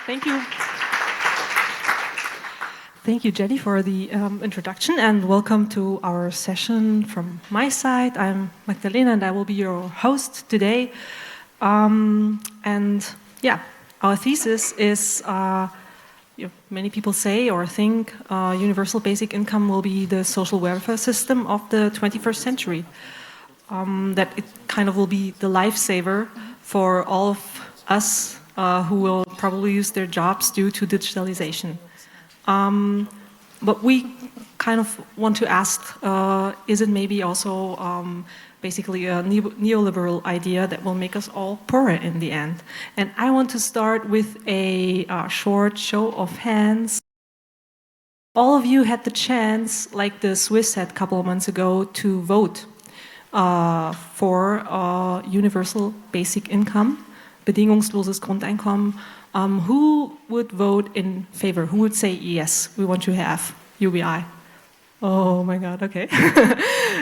Thank you. Thank you, Jenny, for the introduction, and welcome to our session from my side. I'm Magdalena, and I will be your host today. And yeah, our thesis is, many people say or think universal basic income will be the social welfare system of the 21st century. That it kind of will be the lifesaver for all of us who will probably lose their jobs due to digitalization. But we kind of want to ask, is it maybe also basically a neoliberal idea that will make us all poorer in the end? And I want to start with a short show of hands. All of you had the chance, like the Swiss had a couple of months ago, to vote for universal basic income, bedingungsloses Grundeinkommen. Who would vote in favor? Who would say, yes, we want to have UBI? Oh my God, okay.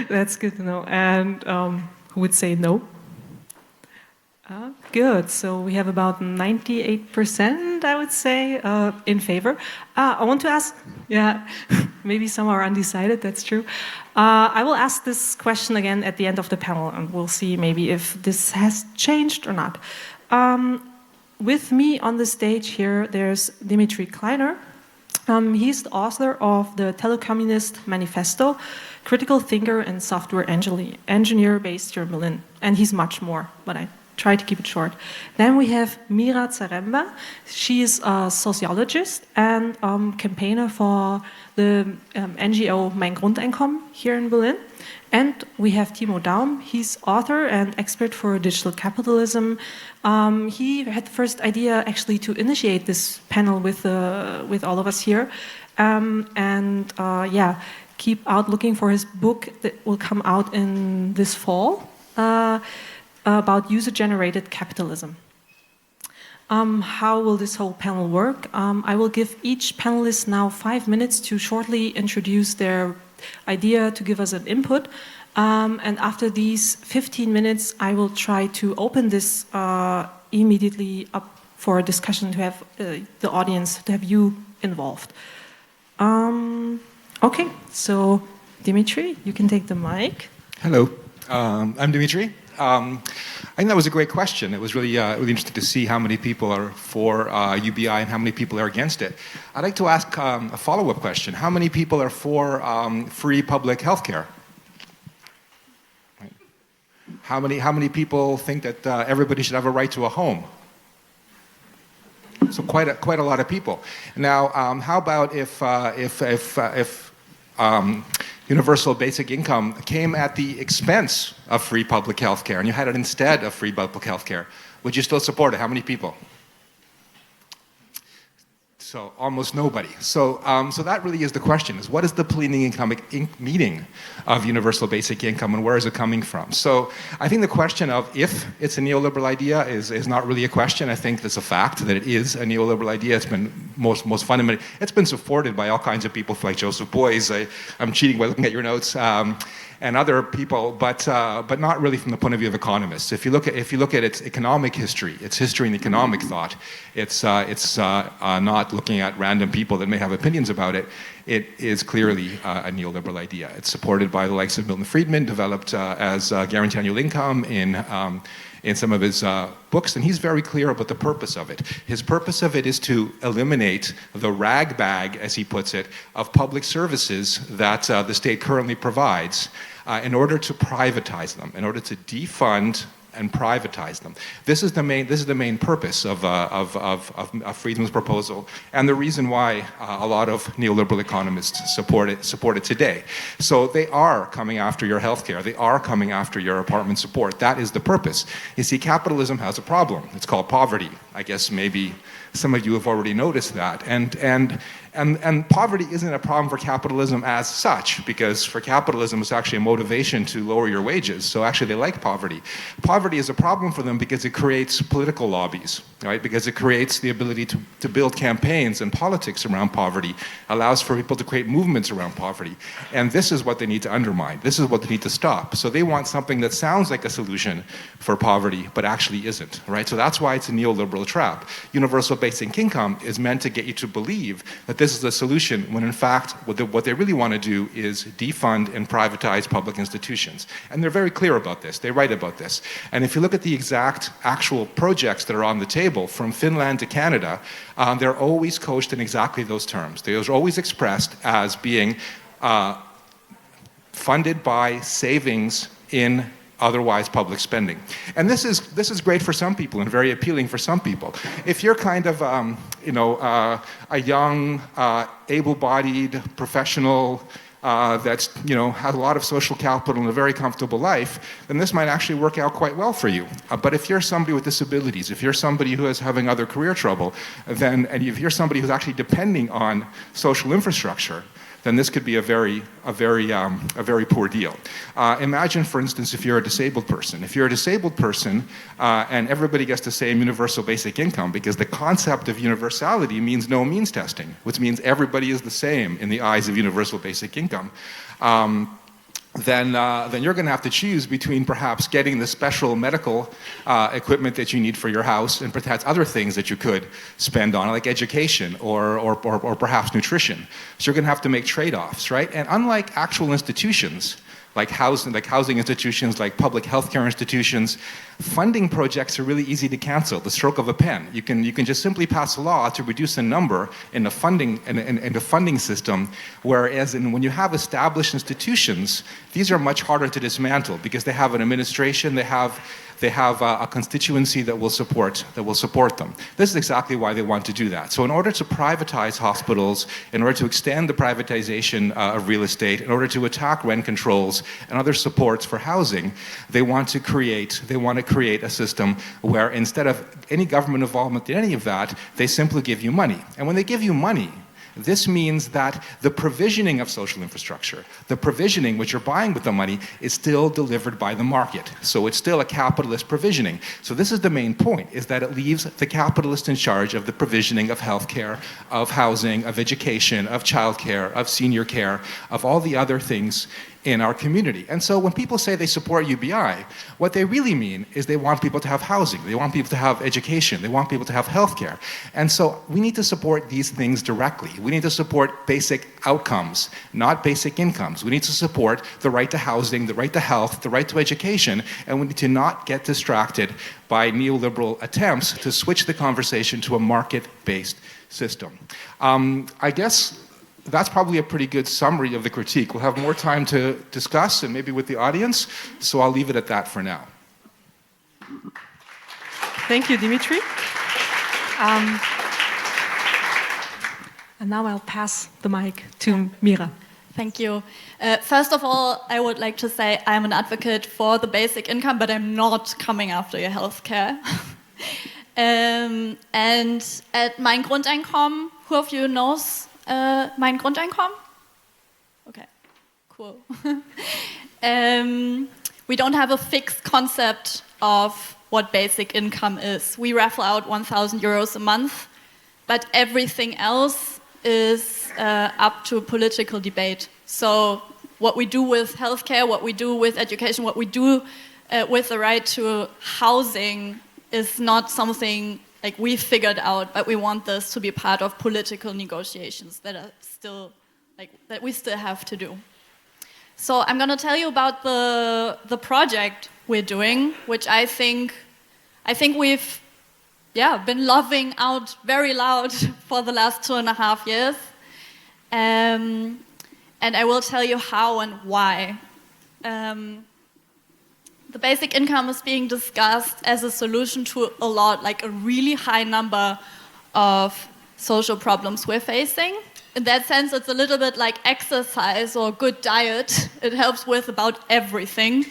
That's good to know. And who would say no? Good, so we have about 98%, I would say, in favor. I want to ask, yeah, maybe some are undecided, that's true. I will ask this question again at the end of the panel, and we'll see maybe if this has changed or not. With me on the stage here, there's Dmytri Kleiner. He's the author of the Telecommunist Manifesto, critical thinker and software engineer based here in Berlin. And he's much more, but I try to keep it short. Then we have Meera Zaremba. She is a sociologist and campaigner for the NGO Mein Grundeinkommen here in Berlin. And we have Timo Daum. He's author and expert for digital capitalism. He had the first idea actually to initiate this panel with all of us here. Keep out looking for his book that will come out in this fall about user-generated capitalism. How will this whole panel work? I will give each panelist now 5 minutes to shortly introduce their idea, to give us an input. And after these 15 minutes, I will try to open this immediately up for a discussion, to have the audience, to have you involved. Okay, so Dmytri, you can take the mic. Hello, I'm Dmytri. I think that was a great question. It was really interesting to see how many people are for UBI and how many people are against it. I'd like to ask a follow-up question. How many people are for free public health care? How many people think that everybody should have a right to a home? So quite a lot of people. Now, how about if universal basic income came at the expense of free public health care, and you had it instead of free public health care? Would you still support it? How many people? So almost nobody. So that really is the question, is what is the pleading economic meaning of universal basic income, and where is it coming from? So I think the question of if it's a neoliberal idea is not really a question. I think it's a fact that it is a neoliberal idea. It's been most fundamentally, it's been supported by all kinds of people like Joseph Beuys. I'm cheating by looking at your notes. And other people, but not really from the point of view of economists. If you look at its economic history, its history in economic thought, it's not looking at random people that may have opinions about it. It is clearly a neoliberal idea. It's supported by the likes of Milton Friedman, developed as guaranteed annual income in some of his books, and he's very clear about the purpose of it. His purpose of it is to eliminate the rag bag, as he puts it, of public services that the state currently provides in order to privatize them, in order to defund and privatize them. This is the main purpose of Friedman's proposal, and the reason why a lot of neoliberal economists support it today. So they are coming after your healthcare. They are coming after your apartment support. That is the purpose. You see, capitalism has a problem. It's called poverty. I guess maybe some of you have already noticed that. And poverty isn't a problem for capitalism as such, because for capitalism it's actually a motivation to lower your wages. So actually they like poverty. Poverty poverty is a problem for them because it creates political lobbies, right? Because it creates the ability to build campaigns and politics around poverty, allows for people to create movements around poverty. And this is what they need to undermine. This is what they need to stop. So they want something that sounds like a solution for poverty, but actually isn't, right? So that's why it's a neoliberal trap. Universal basic income is meant to get you to believe that this is a solution when in fact what they really want to do is defund and privatize public institutions. And they're very clear about this. They write about this. And if you look at the exact actual projects that are on the table, from Finland to Canada, they're always couched in exactly those terms. They're always expressed as being funded by savings in otherwise public spending. And this is great for some people and very appealing for some people. If you're kind of a young, able-bodied professional that's has a lot of social capital and a very comfortable life, then this might actually work out quite well for you. But if you're somebody with disabilities, if you're somebody who is having other career trouble, and if you're somebody who's actually depending on social infrastructure, then this could be a very poor deal. Imagine, for instance, if you're a disabled person. If you're a disabled person and everybody gets the same universal basic income, because the concept of universality means no means testing, which means everybody is the same in the eyes of universal basic income, then you're going to have to choose between perhaps getting the special medical equipment that you need for your house and perhaps other things that you could spend on, like education or perhaps nutrition. So you're going to have to make trade-offs, right? And unlike actual institutions, like housing institutions, like public healthcare institutions, funding projects are really easy to cancel, the stroke of a pen. You can just simply pass a law to reduce a number in the funding system, whereas when you have established institutions, these are much harder to dismantle because they have an administration, they have a constituency that will support them. This is exactly why they want to do that. So in order to privatize hospitals, in order to extend the privatization of real estate, in order to attack rent controls and other supports for housing, they want to create a system where instead of any government involvement in any of that, they simply give you money. And when they give you money, this means that the provisioning of social infrastructure, the provisioning which you're buying with the money, is still delivered by the market. So it's still a capitalist provisioning. So this is the main point, is that it leaves the capitalist in charge of the provisioning of healthcare, of housing, of education, of childcare, of senior care, of all the other things in our community. And so when people say they support UBI, what they really mean is they want people to have housing, they want people to have education, they want people to have healthcare. And so we need to support these things directly. We need to support basic outcomes, not basic incomes. We need to support the right to housing, the right to health, the right to education, and we need to not get distracted by neoliberal attempts to switch the conversation to a market-based system. I guess that's probably a pretty good summary of the critique. We'll have more time to discuss and maybe with the audience, so I'll leave it at that for now. Thank you, Dmytri. And now I'll pass the mic to Meera. Thank you. First of all, I would like to say I'm an advocate for the basic income, but I'm not coming after your healthcare. And at Mein Grundeinkommen, who of you knows Mein Grundeinkommen? Okay, cool. We don't have a fixed concept of what basic income is. We raffle out 1,000 euros a month, but everything else is up to political debate. So what we do with healthcare, what we do with education, what we do with the right to housing is not something like we figured out, but we want this to be part of political negotiations that are still, that we still have to do. So I'm going to tell you about the project we're doing, which I think we've been loving out very loud for the last 2.5 years. And I will tell you how and why. The basic income is being discussed as a solution to a lot, like a really high number of social problems we're facing. In that sense, it's a little bit like exercise or good diet. It helps with about everything.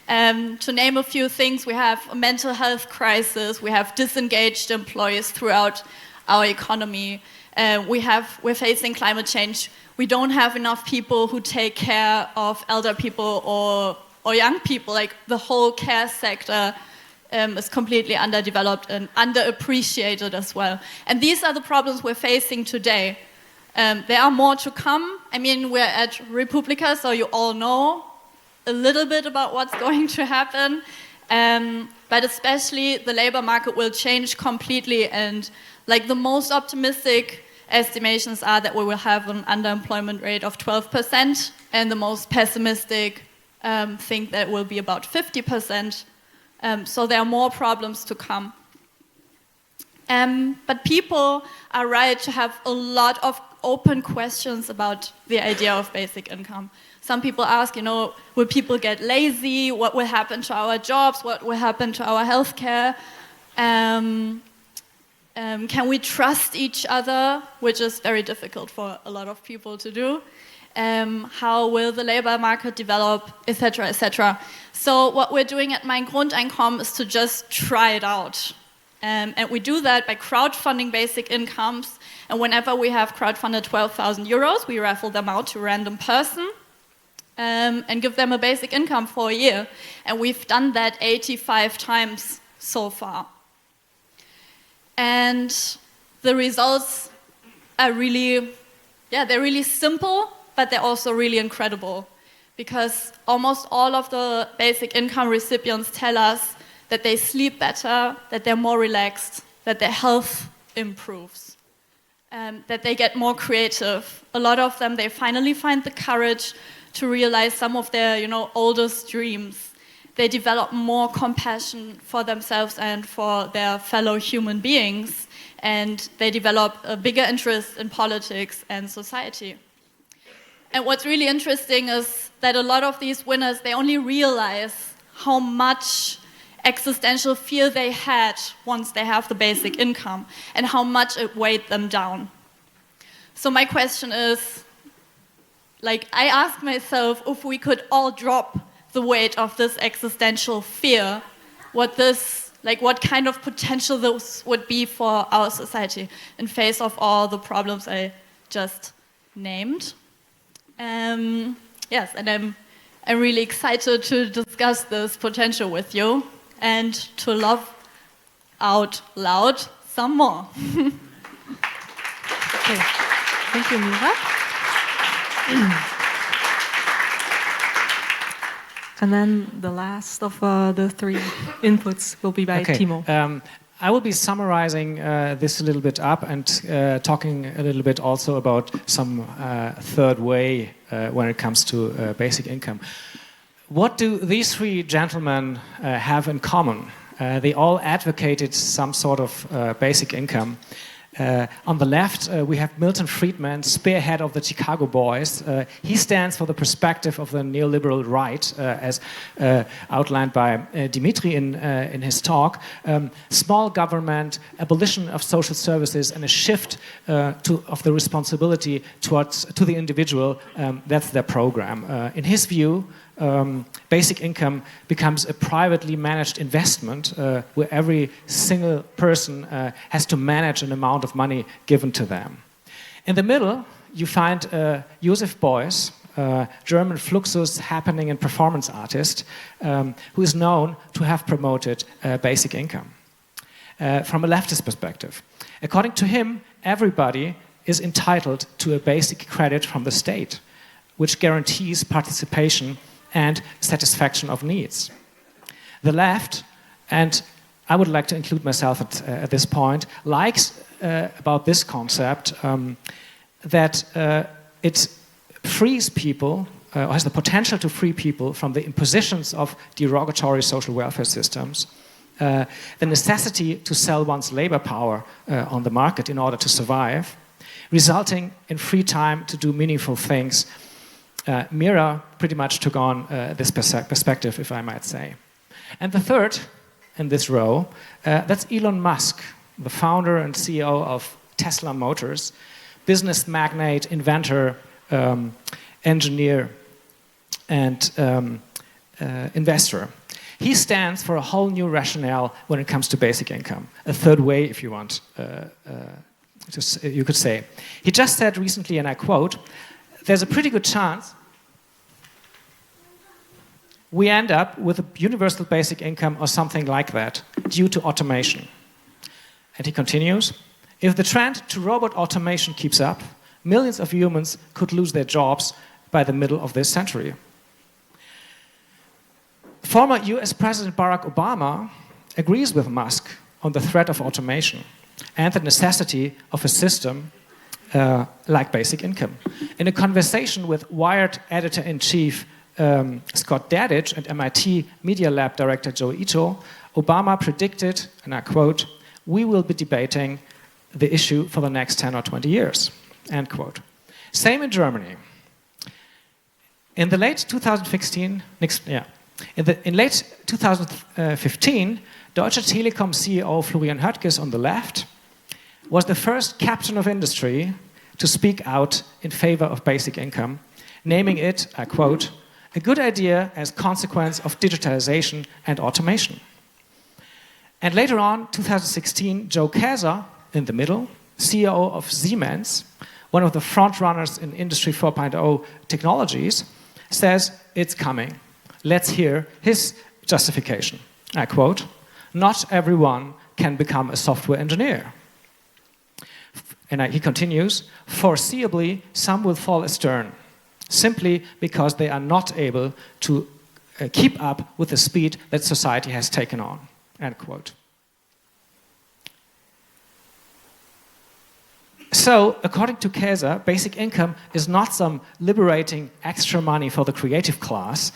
To name a few things, we have a mental health crisis, we have disengaged employees throughout our economy, we're facing climate change. We don't have enough people who take care of elder people or young people. Like the whole care sector is completely underdeveloped and underappreciated as well. And these are the problems we're facing today. There are more to come. I mean, we're at Republica, so you all know a little bit about what's going to happen. But especially the labor market will change completely, and like the most optimistic estimations are that we will have an underemployment rate of 12%, and the most pessimistic think that will be about 50%. So there are more problems to come. But people are right to have a lot of open questions about the idea of basic income. Some people ask, will people get lazy? What will happen to our jobs? What will happen to our healthcare? Can we trust each other? Which is very difficult for a lot of people to do. How will the labor market develop, etc., etc. So what we're doing at Mein Grundeinkommen is to just try it out. And we do that by crowdfunding basic incomes. And whenever we have crowdfunded 12,000 euros, we raffle them out to a random person and give them a basic income for a year. And we've done that 85 times so far. And the results are really, they're really simple, but they're also really incredible. Because almost all of the basic income recipients tell us that they sleep better, that they're more relaxed, that their health improves, that they get more creative. A lot of them, they finally find the courage to realize some of their, oldest dreams. They develop more compassion for themselves and for their fellow human beings, and they develop a bigger interest in politics and society. And what's really interesting is that a lot of these winners, they only realize how much existential fear they had once they have the basic income and how much it weighed them down. So my question is, I ask myself if we could all drop the weight of this existential fear, what kind of potential this would be for our society in face of all the problems I just named. Yes, and I'm really excited to discuss this potential with you and to laugh out loud some more. Okay. Thank you, Meera. And then the last of the three inputs will be by Timo. I will be summarizing this a little bit up and talking a little bit also about some third way when it comes to basic income. What do these three gentlemen have in common? They all advocated some sort of basic income. On the left, we have Milton Friedman, spearhead of the Chicago Boys. He stands for the perspective of the neoliberal right, as outlined by Dmytri in his talk. Small government, abolition of social services, and a shift of the responsibility to the individual. That's their program. In his view, basic income becomes a privately managed investment where every single person has to manage an amount of money given to them. In the middle, you find Josef Beuys, German Fluxus happening and performance artist, who is known to have promoted basic income from a leftist perspective. According to him, everybody is entitled to a basic credit from the state, which guarantees participation and satisfaction of needs. The left, and I would like to include myself at this point, likes about this concept that it frees people, or has the potential to free people from the impositions of derogatory social welfare systems, the necessity to sell one's labor power on the market in order to survive, resulting in free time to do meaningful things. Meera pretty much took on this perspective, if I might say. And the third in this row, that's Elon Musk, the founder and CEO of Tesla Motors, business magnate, inventor, engineer, and investor. He stands for a whole new rationale when it comes to basic income, a third way, if you want, you could say. He just said recently, and I quote, "There's a pretty good chance we end up with a universal basic income or something like that due to automation. And he continues, if the trend to robot automation keeps up, millions of humans could lose their jobs by the middle of this century. Former US President Barack Obama agrees with Musk on the threat of automation and the necessity of a system like basic income. In a conversation with Wired editor-in-chief Scott Dadich and MIT Media Lab director Joe Ito, Obama predicted, and I quote, "We will be debating the issue for the next 10 or 20 years," end quote. Same in Germany. In the late 2015, in late 2015, Deutsche Telekom CEO Florian Höttges on the left was the first captain of industry to speak out in favor of basic income, naming it, I quote, "a good idea as consequence of digitalization and automation." And later on, 2016, Joe Kaeser, in the middle, CEO of Siemens, one of the front runners in Industry 4.0 technologies, says it's coming. Let's hear his justification. I quote, "Not everyone can become a software engineer." And he continues, "Foreseeably, some will fall astern, simply because they are not able to keep up with the speed that society has taken on," end quote. So, according to Kaeser, basic income is not some liberating extra money for the creative class.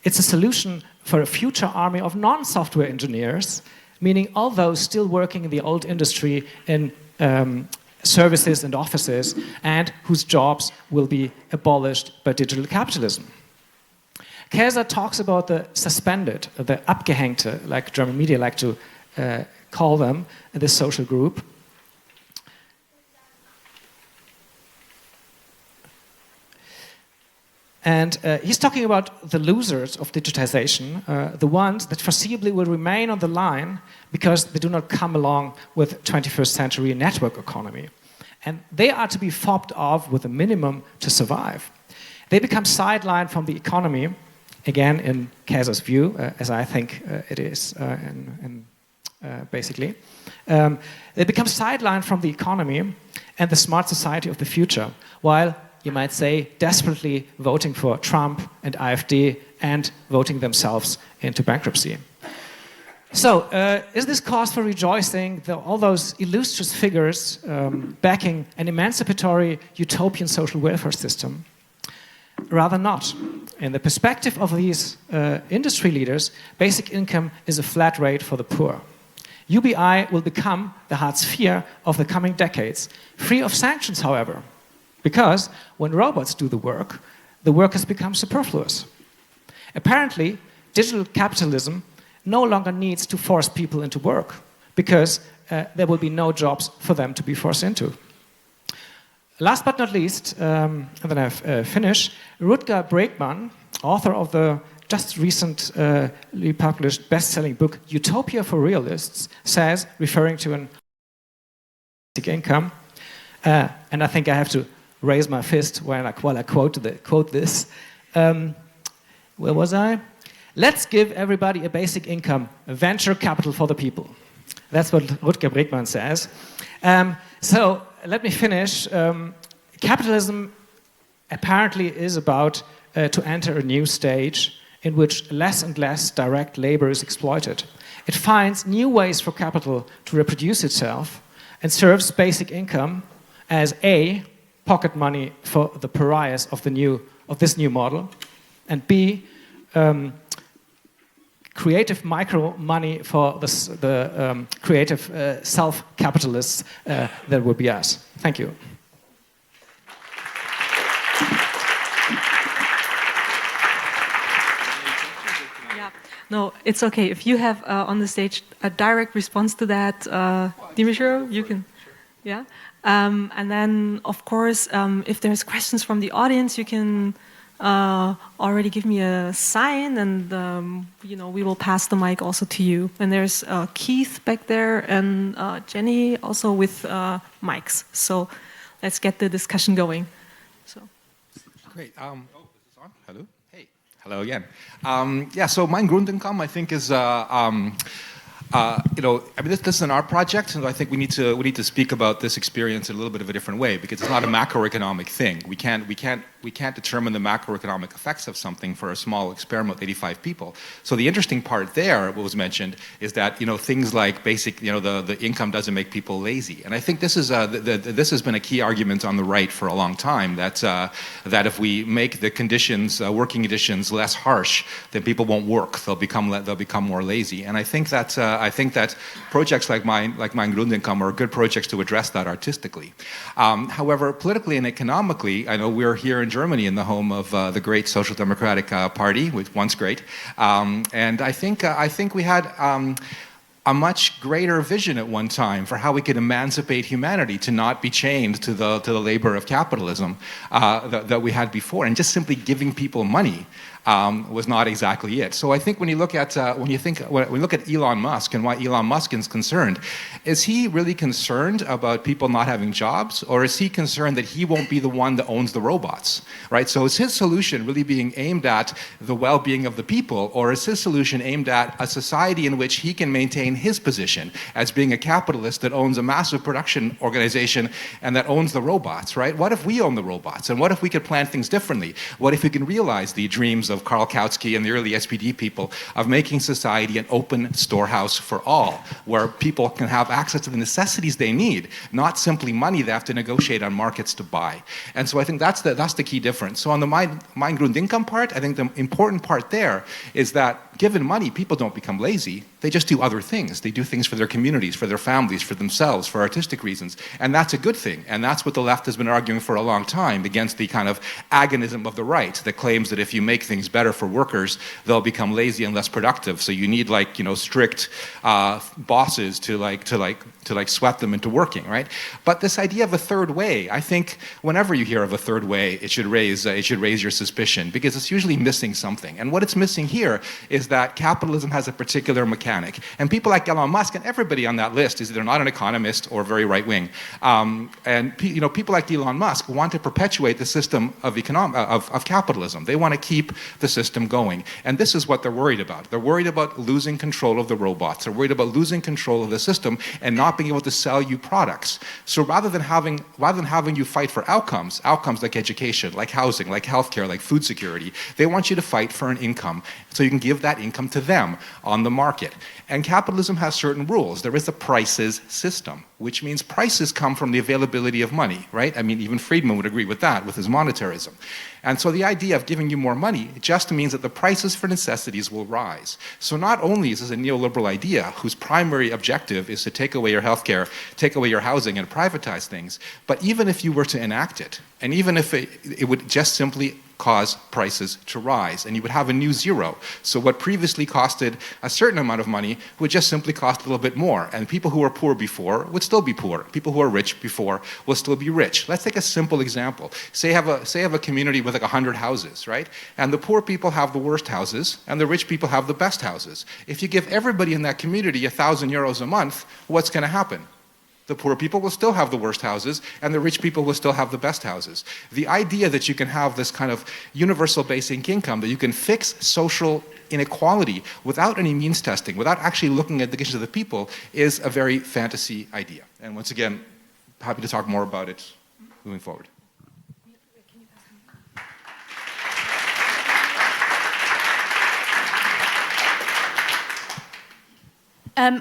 It's a solution for a future army of non-software engineers, meaning all those still working in the old industry in services and offices, and whose jobs will be abolished by digital capitalism. Kaeser talks about the suspended, the abgehängte, like German media like to call them, this social group. And he's talking about the losers of digitization, the ones that foreseeably will remain on the line because they do not come along with 21st century network economy. And they are to be fobbed off with a minimum to survive. They become sidelined from the economy, again in Kaeser's view, as I think it is basically. They become sidelined from the economy and the smart society of the future, while you might say, desperately voting for Trump and AfD and voting themselves into bankruptcy. So, is this cause for rejoicing, all those illustrious figures backing an emancipatory utopian social welfare system? Rather not. In the perspective of these industry leaders, basic income is a flat rate for the poor. UBI will become the Hartz IV of the coming decades, free of sanctions, however. Because when robots do the work has become superfluous. Apparently, digital capitalism no longer needs to force people into work because there will be no jobs for them to be forced into. Last but not least, and then I've finished, Rutger Bregman, author of the just recently published best-selling book Utopia for Realists, says, referring to an income, and I think I have to raise my fist while I quote this. Where was I? Let's give everybody a basic income, a venture capital for the people. That's what Rutger Bregman says. So let me finish. Capitalism apparently is about to enter a new stage in which less and less direct labor is exploited. It finds new ways for capital to reproduce itself and serves basic income as A, pocket money for the pariahs of this new model, and B, creative micro money for the creative self-capitalists that would be us. Thank you. No, it's okay. If you have on the stage a direct response to that, Dmytri, you can. Yeah. And then, of course, if there's questions from the audience, you can already give me a sign, and we will pass the mic also to you. And there's Keith back there, and Jenny also with mics. So let's get the discussion going. So. Great. Is this on? Hello. Hey. Hello again. Yeah, so mein Grundeinkommen, I think, is this isn't our project, and I think we need to speak about this experience in a little bit of a different way, because it's not a macroeconomic thing. We can't determine the macroeconomic effects of something for a small experiment with 85 people. So the interesting part there, what was mentioned, is that things like basic, the income doesn't make people lazy, and I think this is this has been a key argument on the right for a long time, that if we make the conditions, working conditions, less harsh, then people won't work. They'll become more lazy, and I think that projects like mein Grundeinkommen are good projects to address that artistically. However, politically and economically, I know we're here in Germany in the home of the great Social Democratic Party, which once great, and I think we had a much greater vision at one time for how we could emancipate humanity to not be chained to the labor of capitalism that we had before, and just simply giving people money was not exactly it. So I think when you look at Elon Musk and why Elon Musk is concerned, is he really concerned about people not having jobs, or is he concerned that he won't be the one that owns the robots, right? So is his solution really being aimed at the well-being of the people, or is his solution aimed at a society in which he can maintain his position as being a capitalist that owns a massive production organization and that owns the robots, right? What if we own the robots, and what if we could plan things differently? What if we can realize the dreams of Karl Kautsky and the early SPD people of making society an open storehouse for all, where people can have access to the necessities they need, not simply money they have to negotiate on markets to buy. And so I think that's the key difference. So on the mein Grundeinkommen part, I think the important part there is that given money, people don't become lazy. They just do other things. They do things for their communities, for their families, for themselves, for artistic reasons. And that's a good thing. And that's what the left has been arguing for a long time against the kind of agonism of the right that claims that if you make things better for workers, they'll become lazy and less productive. So you need strict bosses to sweat them into working, right? But this idea of a third way, I think whenever you hear of a third way, it should raise your suspicion, because it's usually missing something. And what it's missing here is that capitalism has a particular mechanic. And people like Elon Musk, and everybody on that list is either not an economist or very right-wing. And people like Elon Musk want to perpetuate the system of capitalism. They want to keep the system going. And this is what they're worried about. They're worried about losing control of the robots. They're worried about losing control of the system and not being able to sell you products. So rather than having you fight for outcomes like education, like housing, like healthcare, like food security, they want you to fight for an income so you can give that income to them on the market. And capitalism has certain rules. There is a prices system, which means prices come from the availability of money, right? I mean, even Friedman would agree with that, with his monetarism. And so the idea of giving you more money just means that the prices for necessities will rise. So not only is this a neoliberal idea whose primary objective is to take away your healthcare, take away your housing, and privatize things, but even if you were to enact it, and even if it would just simply cause prices to rise, and you would have a new zero. So what previously costed a certain amount of money would just simply cost a little bit more, and people who were poor before would still be poor. People who were rich before will still be rich. Let's take a simple example. Say you have a community with like 100 houses, right? And the poor people have the worst houses, and the rich people have the best houses. If you give everybody in that community €1,000 a month, what's going to happen? The poor people will still have the worst houses, and the rich people will still have the best houses. The idea that you can have this kind of universal basic income, that you can fix social inequality without any means testing, without actually looking at the conditions of the people, is a very fantasy idea. And once again, happy to talk more about it moving forward.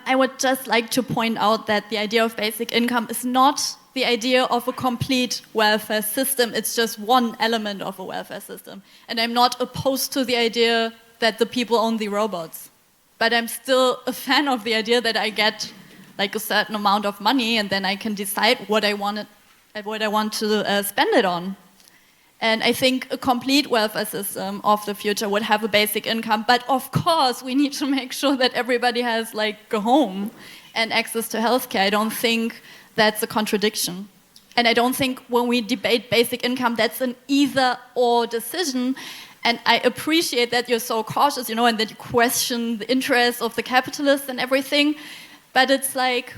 I would just like to point out that the idea of basic income is not the idea of a complete welfare system. It's just one element of a welfare system. And I'm not opposed to the idea that the people own the robots. But I'm still a fan of the idea that I get like a certain amount of money and then I can decide what I want to spend it on. And I think a complete welfare system of the future would have a basic income. But of course, we need to make sure that everybody has like a home and access to healthcare. I don't think that's a contradiction. And I don't think when we debate basic income, that's an either-or decision. And I appreciate that you're so cautious, and that you question the interests of the capitalists and everything. But it's like,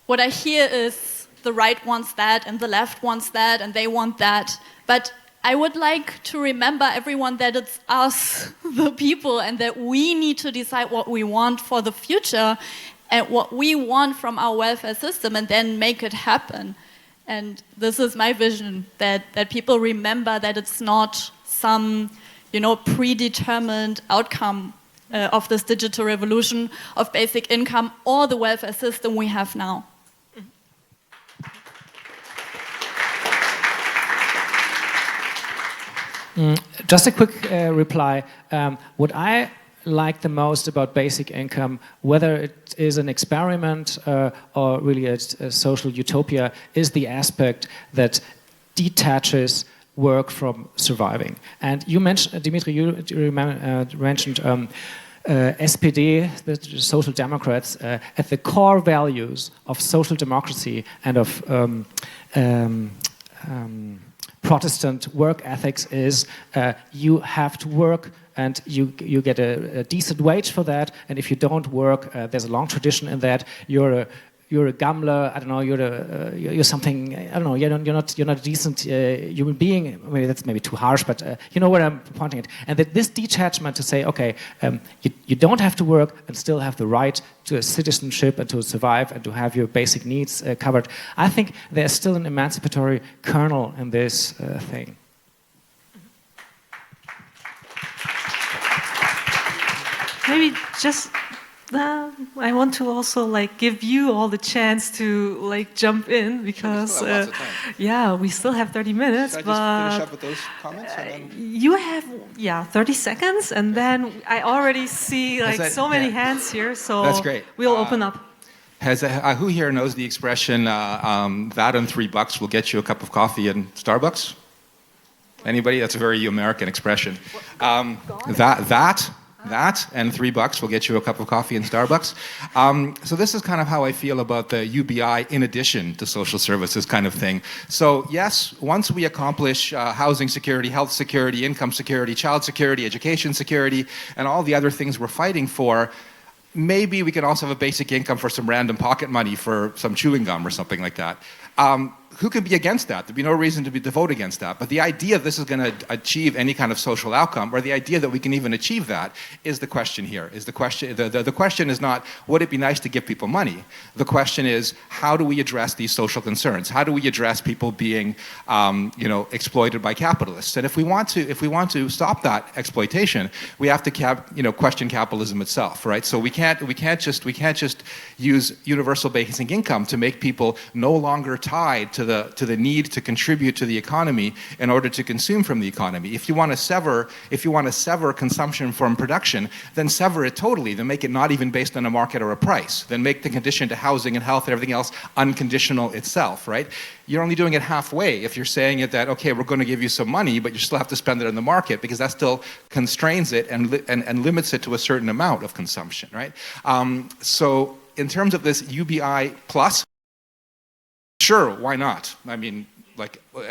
what I hear is, the right wants that and the left wants that and they want that. But I would like to remember everyone that it's us, the people, and that we need to decide what we want for the future and what we want from our welfare system and then make it happen. And this is my vision, that people remember that it's not some, predetermined outcome of this digital revolution of basic income or the welfare system we have now. Just a quick reply. What I like the most about basic income, whether it is an experiment or really a social utopia, is the aspect that detaches work from surviving. And you mentioned, Dmytri, you mentioned SPD, the Social Democrats, at the core values of social democracy and of Protestant work ethics is you have to work and you get a decent wage for that, and if you don't work, there's a long tradition in that, you're a gambler, I don't know, you're something, I don't know, you're not a decent human being. Maybe that's maybe too harsh, but you know where I'm pointing at. And that this detachment to say, okay, you don't have to work and still have the right to a citizenship and to survive and to have your basic needs covered. I think there's still an emancipatory kernel in this thing. Maybe just I want to also give you all the chance to jump in because we still have 30 minutes. Should I just finish up with those comments? You have 30 seconds, and then I already see so many hands here. So that's great. We'll open up. Who here knows the expression that and $3 will get you a cup of coffee in Starbucks? Anybody? That's a very American expression. That and $3 will get you a cup of coffee in Starbucks. So this is kind of how I feel about the UBI in addition to social services kind of thing. So yes, once we accomplish housing security, health security, income security, child security, education security, and all the other things we're fighting for, maybe we can also have a basic income for some random pocket money for some chewing gum or something like that. Who can be against that? There'd be no reason to vote against that. But the idea this is going to achieve any kind of social outcome, or the idea that we can even achieve that, is the question here. The question is not, would it be nice to give people money? The question is, how do we address these social concerns? How do we address people being, exploited by capitalists? And if we want to stop that exploitation, we have to question capitalism itself, right? So we can't just use universal basic income to make people no longer tied to the need to contribute to the economy in order to consume from the economy. If you want to sever consumption from production, then sever it totally. Then make it not even based on a market or a price. Then make the condition to housing and health and everything else unconditional itself, right? You're only doing it halfway if you're saying it that, okay, we're going to give you some money, but you still have to spend it in the market, because that still constrains it and limits it to a certain amount of consumption, right? So in terms of this UBI plus, sure, why not? I mean,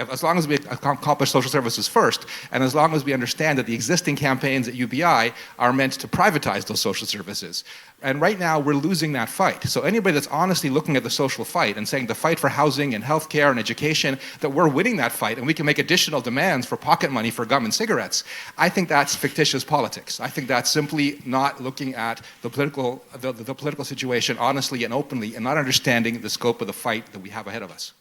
as long as we accomplish social services first, and as long as we understand that the existing campaigns at UBI are meant to privatize those social services. And right now, we're losing that fight. So anybody that's honestly looking at the social fight and saying the fight for housing and healthcare and education, that we're winning that fight and we can make additional demands for pocket money for gum and cigarettes, I think that's fictitious politics. I think that's simply not looking at the political situation honestly and openly and not understanding the scope of the fight that we have ahead of us.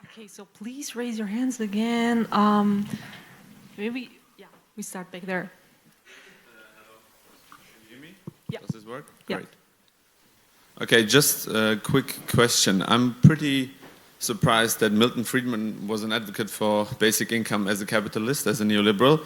Okay, so please raise your hands again. Maybe, we start back there. Hello. Can you hear me? Yeah. Does this work? Yeah. Great. Okay, just a quick question. I'm pretty surprised that Milton Friedman was an advocate for basic income as a capitalist, as a neoliberal.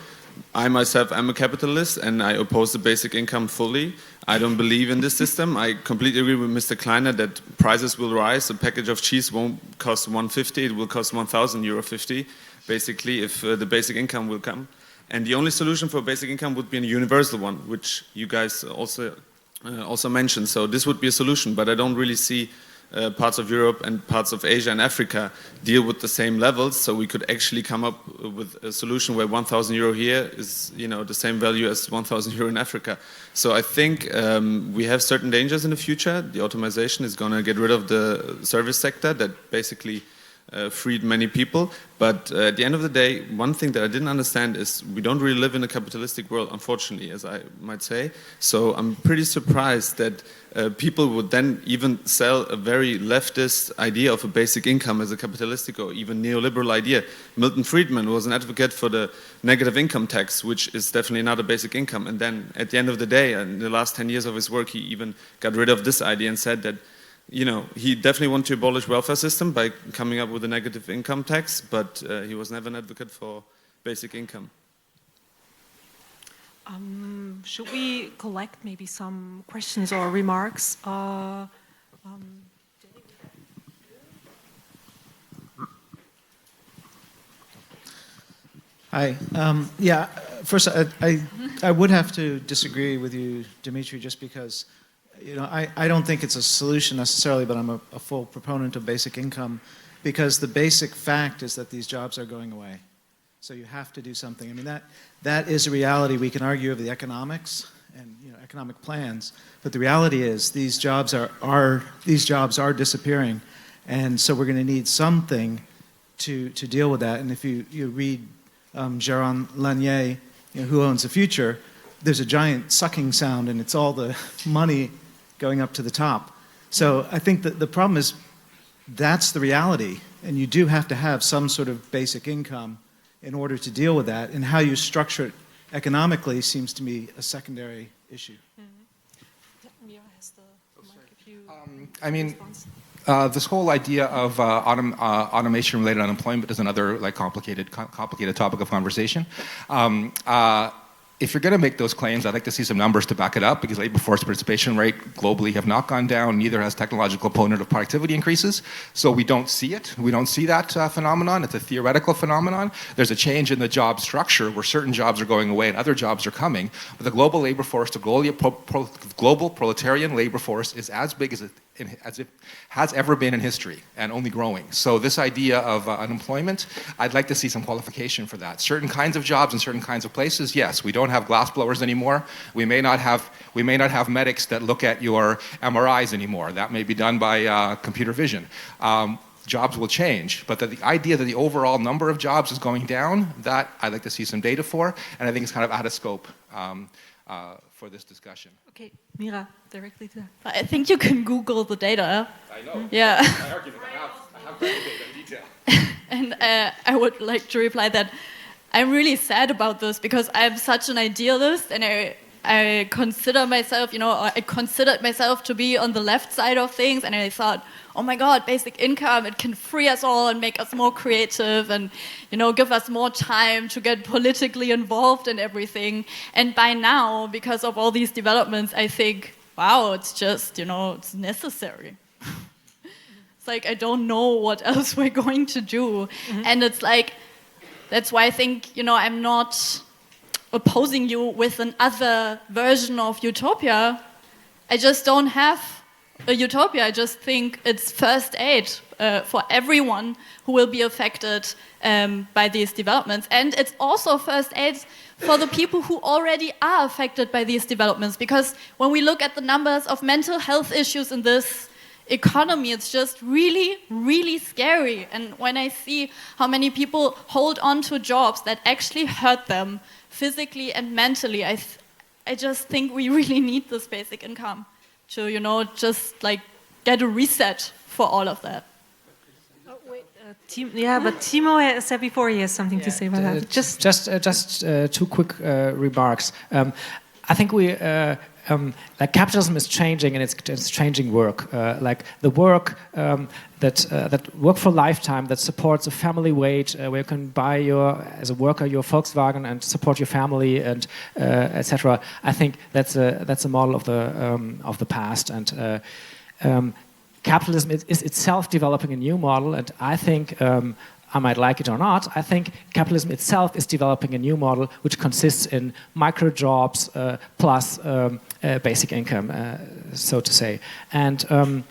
I myself am a capitalist and I oppose the basic income fully. I don't believe in this system. I completely agree with Mr. Kleiner that prices will rise. A package of cheese won't cost $1.50, it will cost €1,050, basically, if the basic income will come. And the only solution for basic income would be a universal one, which you guys also mentioned. So this would be a solution, but I don't really see parts of Europe and parts of Asia and Africa deal with the same levels, so we could actually come up with a solution where 1,000 euro here is, you know, the same value as 1,000 euro in Africa. So I think we have certain dangers in the future. The automation is going to get rid of the service sector that basically freed many people. But at the end of the day, one thing that I didn't understand is we don't really live in a capitalistic world, unfortunately, as I might say. So I'm pretty surprised that people would then even sell a very leftist idea of a basic income as a capitalistic or even neoliberal idea. Milton Friedman was an advocate for the negative income tax, which is definitely not a basic income. And then at the end of the day, in the last 10 years of his work, he even got rid of this idea and said that, you know, he definitely wanted to abolish welfare system by coming up with a negative income tax, but he was never an advocate for basic income. Should we collect maybe some questions or remarks? Hi. Yeah, first, I would have to disagree with you, Dmytri, just because, you know, I don't think it's a solution necessarily, but I'm a full proponent of basic income because the basic fact is that these jobs are going away. So you have to do something. I mean, that is a reality. We can argue over the economics and, you know, economic plans, but the reality is these jobs are disappearing, and so we're going to need something to deal with that. And if you read Jaron Lanier, you know, Who Owns the Future, there's a giant sucking sound, and it's all the money going up to the top. So I think that the problem is that's the reality, and you do have to have some sort of basic income in order to deal with that, and how you structure it economically seems to me a secondary issue. Meera has the mic if you I mean, this whole idea of automation-related unemployment is another complicated topic of conversation. If you're going to make those claims, I'd like to see some numbers to back it up, because labor force participation rate globally have not gone down. Neither has technological component of productivity increases. So we don't see it. We don't see that phenomenon. It's a theoretical phenomenon. There's a change in the job structure where certain jobs are going away and other jobs are coming. But the global labor force, the global proletarian labor force is as big as it has ever been in history, and only growing. So this idea of unemployment, I'd like to see some qualification for that. Certain kinds of jobs in certain kinds of places, yes. We don't have glass blowers anymore. We may not have medics that look at your MRIs anymore. That may be done by computer vision. Jobs will change, but the idea that the overall number of jobs is going down, that I'd like to see some data for, and I think it's kind of out of scope for this discussion. Okay, Meera, directly to that. I think you can Google the data. I know. Yeah. My argument, I have data in detail. And I would like to reply that I'm really sad about this because I'm such an idealist, and I consider myself, you know, I considered myself to be on the left side of things, and I thought, oh my God, basic income, it can free us all and make us more creative and, you know, give us more time to get politically involved in everything. And by now, because of all these developments, I think, wow, it's just, you know, it's necessary. It's like, I don't know what else we're going to do. Mm-hmm. And it's like, that's why I think, you know, I'm not opposing you with another version of utopia. I just don't have a utopia. I just think it's first aid for everyone who will be affected by these developments. And it's also first aid for the people who already are affected by these developments. Because when we look at the numbers of mental health issues in this economy, it's just really, really scary. And when I see how many people hold on to jobs that actually hurt them physically and mentally, I just think we really need this basic income to, you know, just like get a reset for all of that. Oh, wait, but Timo has said before he has something to say about that. Just two quick remarks. I think like capitalism is changing, and it's changing work. Like the work that work for lifetime, that supports a family wage, where you can buy as a worker your Volkswagen and support your family and etc. I think that's a model of the past, and capitalism is itself developing a new model, and I think. I might like it or not, I think capitalism itself is developing a new model which consists in micro jobs plus basic income, so to say. And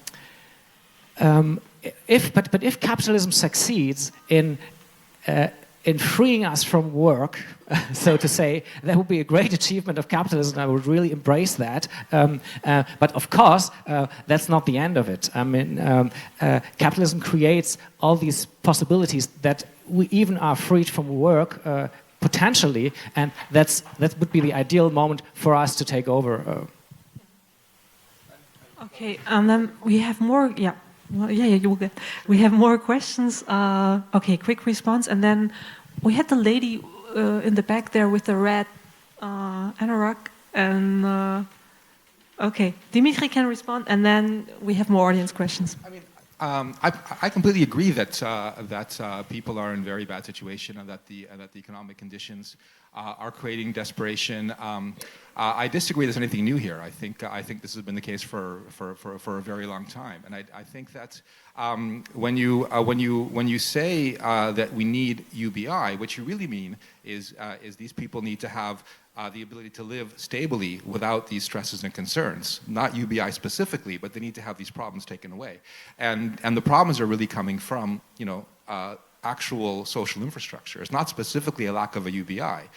if capitalism succeeds in freeing us from work, so to say, that would be a great achievement of capitalism. I would really embrace that. But of course, that's not the end of it. I mean, capitalism creates all these possibilities that we even are freed from work potentially, and that would be the ideal moment for us to take over. Okay, and then we have more. Yeah. Well, yeah, you will get. We have more questions. Okay, quick response, and then we had the lady in the back there with the red anorak, and okay, Dmytri can respond, and then we have more audience questions. I mean, I completely agree that people are in very bad situation, and that the economic conditions are creating desperation. I disagree there's anything new here. I think this has been the case for a very long time, and I think that when you say that we need UBI, what you really mean is these people need to have the ability to live stably without these stresses and concerns. Not UBI specifically, but they need to have these problems taken away, and the problems are really coming from actual social infrastructure. It's not specifically a lack of a UBI.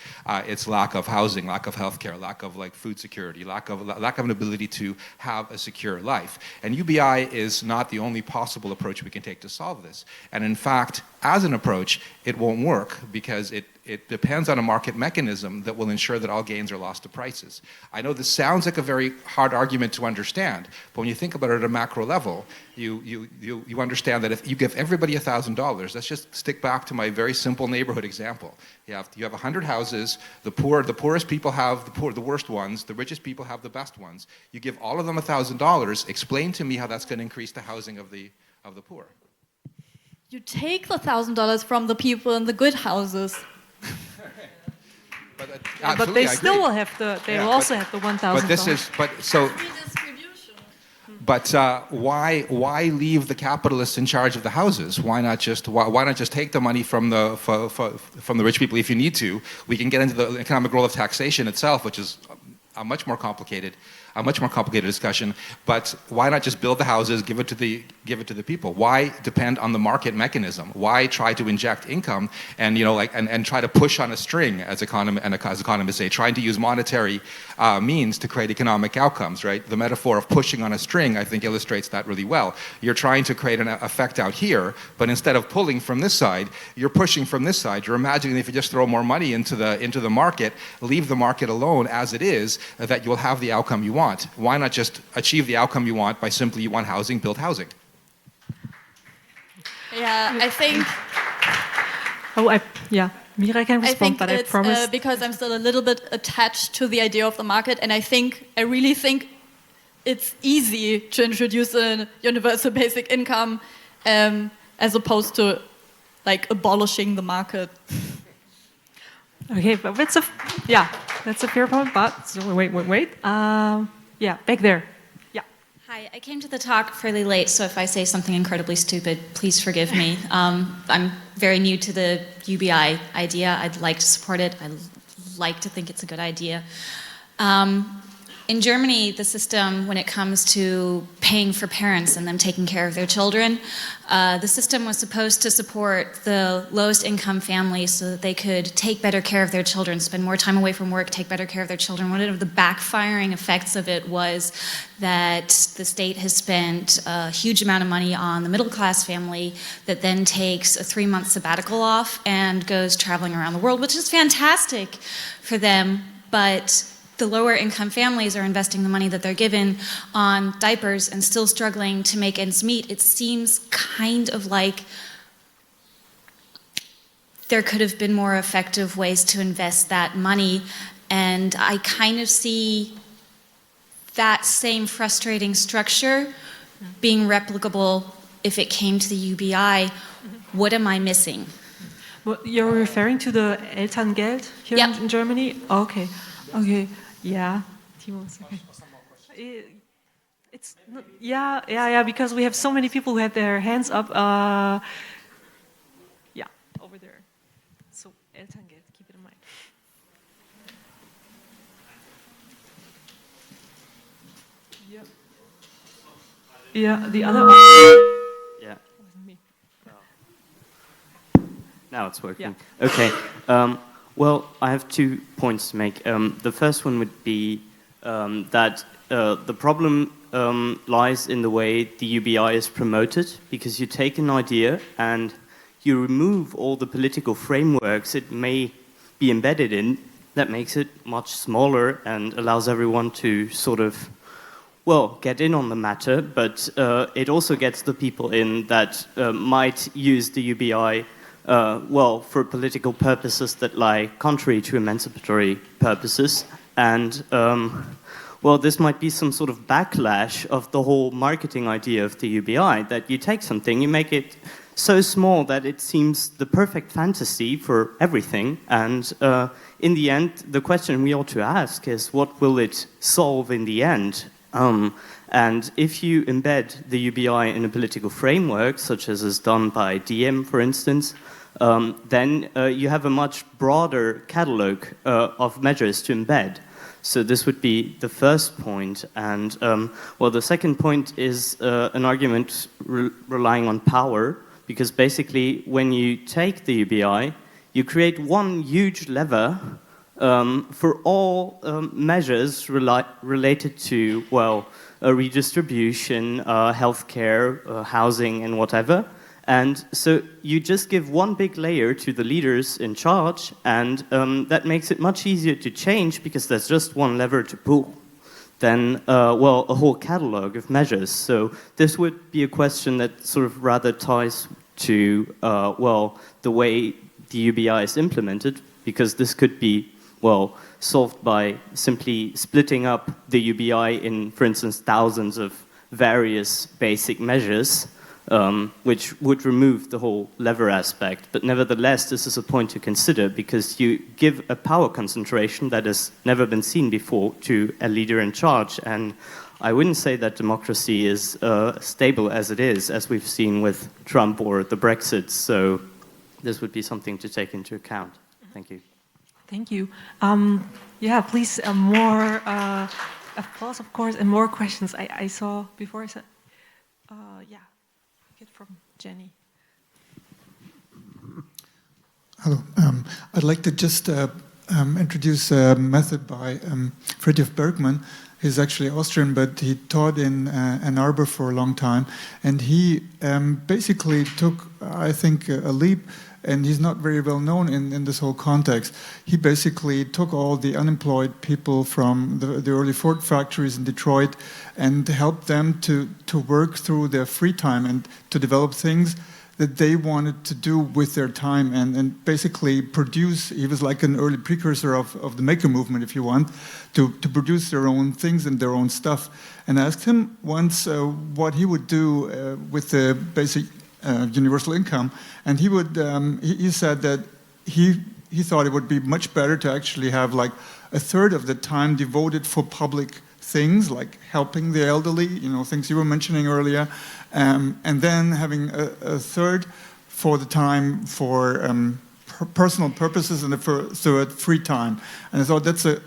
It's lack of housing, lack of healthcare, lack of food security, lack of an ability to have a secure life. And UBI is not the only possible approach we can take to solve this. And in fact, as an approach, it won't work because it depends on a market mechanism that will ensure that all gains are lost to prices. I know this sounds like a very hard argument to understand, but when you think about it at a macro level, you understand that if you give everybody $1,000, let's just stick back to my very simple neighborhood example. You have 100 houses, the poorest people have the worst ones, the richest people have the best ones. You give all of them $1,000, explain to me how that's going to increase the housing of the poor. You take the $1,000 from the people in the good houses. But they still will have they will also have the $1,000. But this is why leave the capitalists in charge of the houses? Why not just take the money from the rich people if you need to? We can get into the economic role of taxation itself, which is a much more complicated discussion. But why not just build the houses, give it to the people? Why depend on the market mechanism? Why try to inject income and and try to push on a string, as economists say, trying to use monetary means to create economic outcomes? Right? The metaphor of pushing on a string, I think, illustrates that really well. You're trying to create an effect out here, but instead of pulling from this side, you're pushing from this side. You're imagining if you just throw more money into the market, leave the market alone as it is, that you'll have the outcome you want. Why not just achieve the outcome you want by simply you want housing, build housing? Yeah, I think. Meera can respond, but I promise. Because I'm still a little bit attached to the idea of the market, and I really think it's easy to introduce a universal basic income as opposed to abolishing the market. Okay, but that's a fair point. But wait. Back there. Yeah. Hi, I came to the talk fairly late, so if I say something incredibly stupid, please forgive me. I'm very new to the UBI idea. I'd like to support it. I like to think it's a good idea. In Germany, the system, when it comes to paying for parents and them taking care of their children, the system was supposed to support the lowest income families so that they could take better care of their children, spend more time away from work, take better care of their children. One of the backfiring effects of it was that the state has spent a huge amount of money on the middle class family that then takes a 3-month sabbatical off and goes traveling around the world, which is fantastic for them, but the lower income families are investing the money that they're given on diapers and still struggling to make ends meet. It seems kind of like there could have been more effective ways to invest that money, and I kind of see that same frustrating structure being replicable if it came to the UBI. What am I missing? Well, you're referring to the Elterngeld here in Germany? Okay. Yeah, Timo. Okay. It's not, because we have so many people who had their hands up. Over there. So Elterngeld, keep it in mind. Yeah, the other one. Now it's working. Yeah. Okay. Well, I have 2 points to make. The first one would be that the problem lies in the way the UBI is promoted, because you take an idea and you remove all the political frameworks it may be embedded in. That makes it much smaller and allows everyone to sort of, well, get in on the matter, but it also gets the people in that might use the UBI, well, for political purposes that lie contrary to emancipatory purposes. And, well, this might be some sort of backlash of the whole marketing idea of the UBI, that you take something, you make it so small that it seems the perfect fantasy for everything, and in the end, the question we ought to ask is, what will it solve in the end? And if you embed the UBI in a political framework, such as is done by DM, for instance, then you have a much broader catalogue of measures to embed. So this would be the first point. And, well, the second point is an argument relying on power, because basically when you take the UBI, you create one huge lever for all measures related to, well, redistribution, healthcare, housing, and whatever. And so you just give one big layer to the leaders in charge, and that makes it much easier to change, because there's just one lever to pull than, well, a whole catalogue of measures. So this would be a question that sort of rather ties to, well, the way the UBI is implemented, because this could be, well, solved by simply splitting up the UBI in, for instance, thousands of various basic measures, which would remove the whole lever aspect. But nevertheless, this is a point to consider, because you give a power concentration that has never been seen before to a leader in charge. And I wouldn't say that democracy is stable as it is, as we've seen with Trump or the Brexit. So this would be something to take into account. Thank you. Thank you. Yeah, please, more applause, of course, and more questions. I saw before I said, yeah, get from Jenny. Hello. I'd like to just introduce a method by Friedrich Bergmann. He's actually Austrian, but he taught in Ann Arbor for a long time. And he basically took, I think, a leap, and he's not very well known in this whole context. He basically took all the unemployed people from the early Ford factories in Detroit and helped them to work through their free time and to develop things that they wanted to do with their time, and basically produce. He was like an early precursor of the maker movement, if you want, to produce their own things and their own stuff. And I asked him once what he would do with the basic universal income, and he said that he thought it would be much better to actually have like a third of the time devoted for public things, like helping the elderly, things you were mentioning earlier, and then having a third for the time for personal purposes, and a third free time. And I thought that's a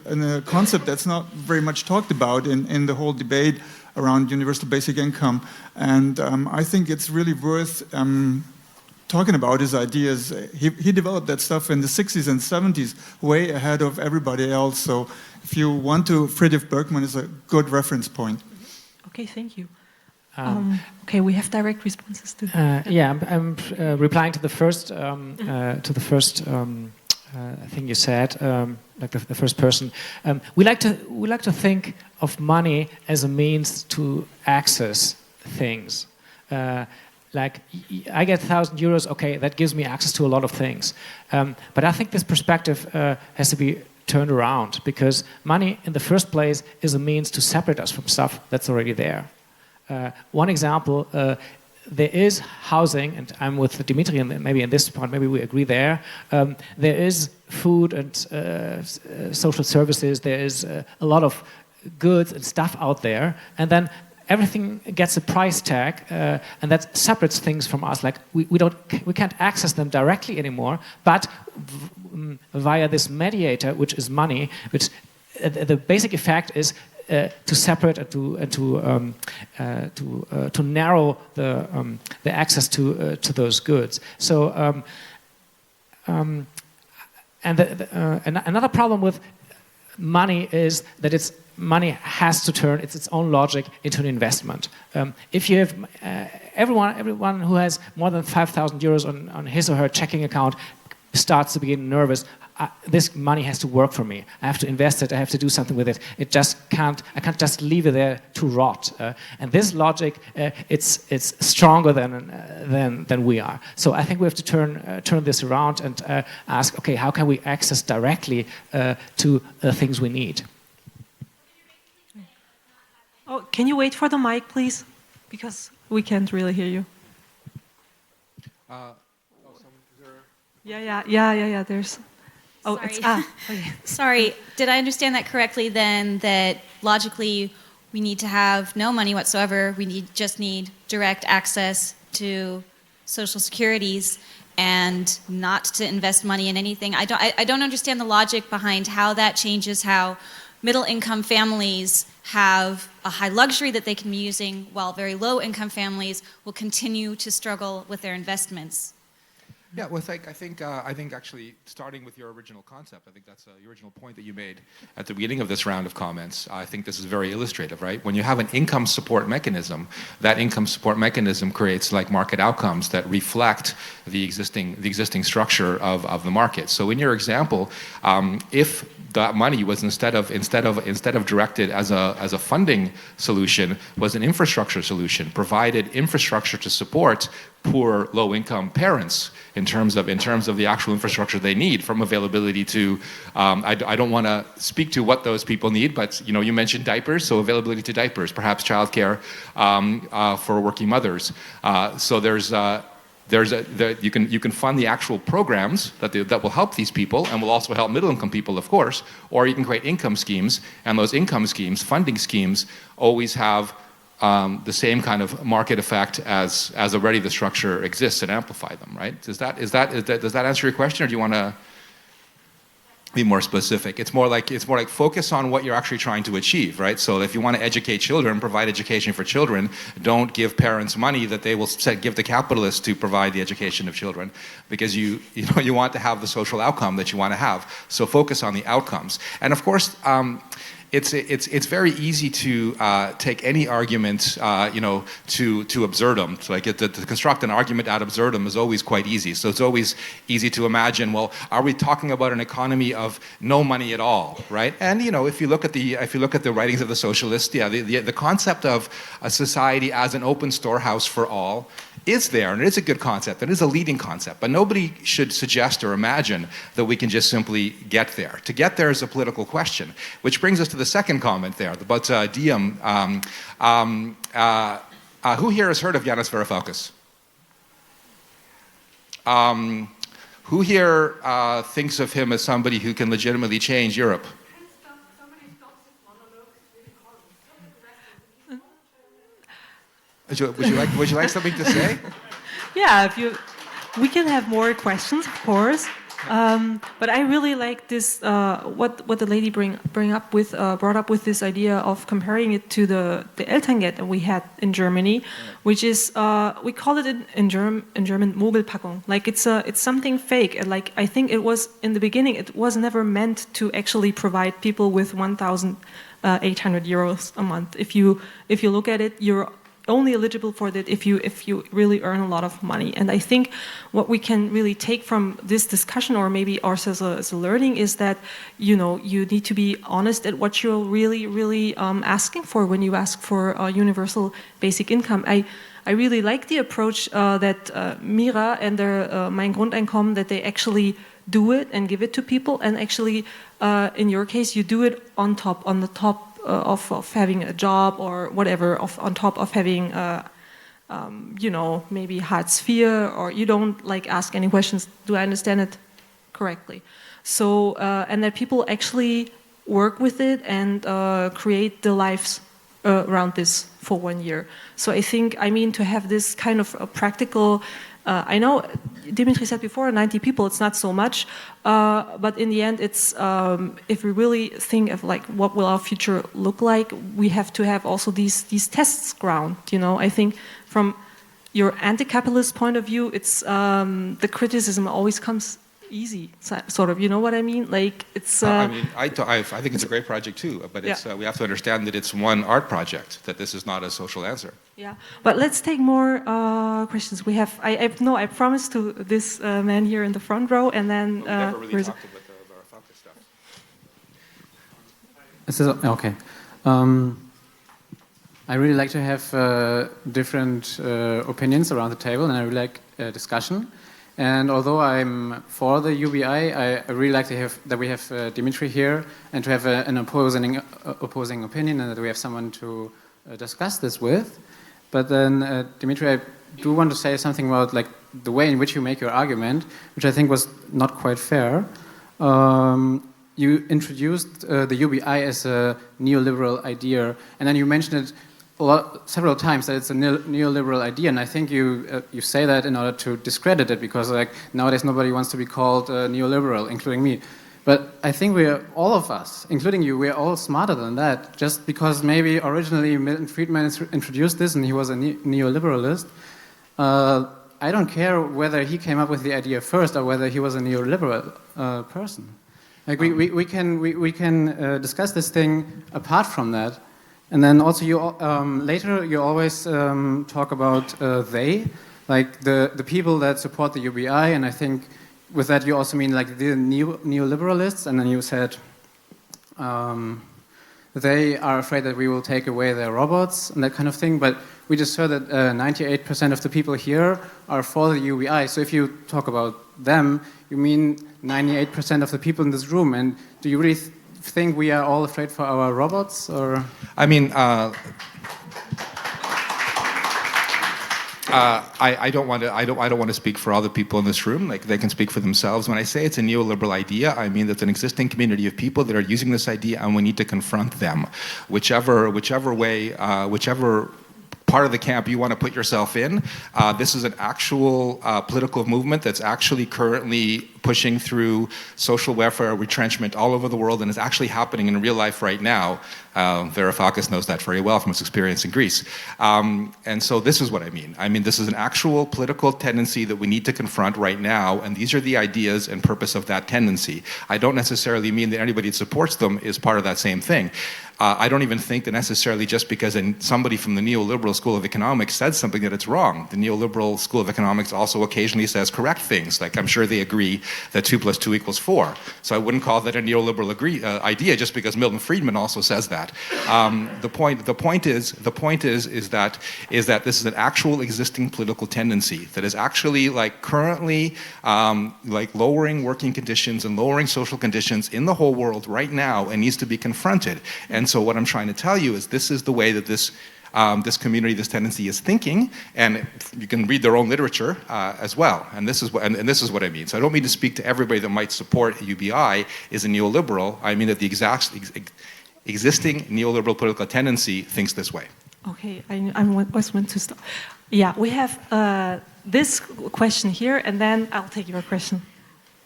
concept that's not very much talked about in the whole debate around universal basic income. And I think it's really worth talking about his ideas. He developed that stuff in the 60s and 70s, way ahead of everybody else. So if you want to, Friedrich Bergmann is a good reference point. Okay, thank you. Okay, we have direct responses to. Yeah, I'm replying to the first thing you said, like the first person. We like to think of money as a means to access things. Like, I get 1,000 euros, okay, that gives me access to a lot of things. But I think this perspective has to be turned around, because money in the first place is a means to separate us from stuff that's already there. One example, there is housing, and I'm with Dmytri, and maybe in this point, maybe we agree there. There is food and social services, there is a lot of goods and stuff out there, and then everything gets a price tag, and that separates things from us. Like we can't access them directly anymore, but via this mediator, which is money, which the basic effect is to separate and to narrow the access to those goods. So Another problem with money is that money has to turn its own logic into an investment. If you have everyone who has more than 5,000 euros on his or her checking account starts to begin nervous. This money has to work for me. I have to invest it. I have to do something with it. I can't just leave it there to rot. And this logic, it's stronger than we are. So I think we have to turn this around and ask, okay, how can we access directly to the things we need? Oh, can you wait for the mic, please? Because we can't really hear you. Yeah. There's. Oh, Sorry. Okay. Sorry, did I understand that correctly then, that logically we need to have no money whatsoever, we just need direct access to social securities and not to invest money in anything? I don't understand the logic behind how that changes how middle income families have a high luxury that they can be using while very low income families will continue to struggle with their investments. Yeah, well, I think actually starting with your original concept, I think that's the original point that you made at the beginning of this round of comments. I think this is very illustrative, right? When you have an income support mechanism, that income support mechanism creates like market outcomes that reflect the existing structure of the market. So in your example, if that money was instead of directed as a funding solution, was an infrastructure solution, provided infrastructure to support poor low-income parents in terms of the actual infrastructure they need, from availability to I don't want to speak to what those people need, but you mentioned diapers, so availability to diapers, perhaps childcare for working mothers. So you can fund the actual programs that will help these people and will also help middle-income people, of course, or you can create income schemes, and those income schemes, funding schemes, always have the same kind of market effect as already the structure exists and amplify them, right? Does that answer your question, or do you want to be more specific? It's more like focus on what you're actually trying to achieve, right? So if you want to educate children, provide education for children, don't give parents money that they will give the capitalists to provide the education of children, because you want to have the social outcome that you want to have. So focus on the outcomes. And of course, it's very easy to take any argument, to absurdum. So to construct an argument ad absurdum is always quite easy. So it's always easy to imagine, well, are we talking about an economy of no money at all, right? And if you look at the writings of the socialists, yeah, the concept of a society as an open storehouse for all is there, and it is a good concept, it is a leading concept, but nobody should suggest or imagine that we can just simply get there. To get there is a political question, which brings us to the second comment there about Diem. Who here has heard of Yanis Varoufakis? Who here thinks of him as somebody who can legitimately change Europe? Would you like something to say? Yeah, we can have more questions, of course. But I really like this. What the lady brought up with this idea of comparing it to the Elterngeld that we had in Germany, which is we call it in German Mogelpackung. Like it's something fake. And like I think it was in the beginning, it was never meant to actually provide people with 1,800 euros a month. If you look at it, you're only eligible for that if you really earn a lot of money. And I think what we can really take from this discussion, or maybe also as a learning, is that you need to be honest at what you're really asking for when you ask for a universal basic income. I really like the approach that Meera and their Mein Grundeinkommen, that they actually do it and give it to people, and actually in your case you do it on the top of having a job or whatever, on top of having, maybe Hartz IV, or you don't ask any questions. Do I understand it correctly? So, and that people actually work with it and create the lives around this for 1 year. So I think, to have this kind of a practical, I know Dmytri said before, 90 people, it's not so much, but in the end, it's if we really think of what will our future look like, we have to have also these tests ground. I think from your anti-capitalist point of view, it's the criticism always comes, easy, sort of. You know what I mean? Like it's. I mean, I think it's a great project too, but it's, we have to understand that it's one art project. That this is not a social answer. Yeah, but let's take more questions. We have. I promised to this man here in the front row, and then. We never really talked about the Varoufakis stuff. This is okay. I really like to have different opinions around the table, and I really like discussion. And although I'm for the UBI, I really like to have that we have Dmytri here, and to have an opposing opinion, and that we have someone to discuss this with. But then, Dmytri, I do want to say something about like the way in which you make your argument, which I think was not quite fair. You introduced the UBI as a neoliberal idea, and then you mentioned it several times that it's a neoliberal idea, and I think you say that in order to discredit it, because like nowadays nobody wants to be called neoliberal, including me. But I think all of us, including you, we're all smarter than that. Just because maybe originally Milton Friedman introduced this and he was a neoliberalist, I don't care whether he came up with the idea first or whether he was a neoliberal person. Like we can discuss this thing apart from that. And then also later you always talk about they, like the people that support the UBI, and I think with that you also mean like the neoliberalists, and then you said they are afraid that we will take away their robots and that kind of thing, but we just heard that 98% of the people here are for the UBI, so if you talk about them, you mean 98% of the people in this room, and do you really think we are all afraid for our robots, or? I mean, I don't want to speak for all the people in this room. Like they can speak for themselves. When I say it's a neoliberal idea, I mean that's an existing community of people that are using this idea, and we need to confront them, whichever way, whichever part of the camp you want to put yourself in. This is an actual political movement that's actually currently pushing through social welfare retrenchment all over the world, and is actually happening in real life right now. Varoufakis knows that very well from his experience in Greece. And so this is what I mean. I mean, this is an actual political tendency that we need to confront right now, and these are the ideas and purpose of that tendency. I don't necessarily mean that anybody that supports them is part of that same thing. I don't even think that necessarily just because somebody from the neoliberal school of economics said something that it's wrong. The neoliberal school of economics also occasionally says correct things. Like I'm sure they agree that 2 + 2 = 4. So I wouldn't call that a neoliberal idea just because Milton Friedman also says that. The point is that this is an actual existing political tendency that is actually like currently like lowering working conditions and lowering social conditions in the whole world right now, and needs to be confronted. And so what I'm trying to tell you is this is the way that this community, this tendency is thinking, and you can read their own literature as well. And this is what I mean. So I don't mean to speak to everybody that might support UBI is a neoliberal. I mean that the existing neoliberal political tendency thinks this way. Okay, I was meant to stop. Yeah, we have this question here, and then I'll take your question.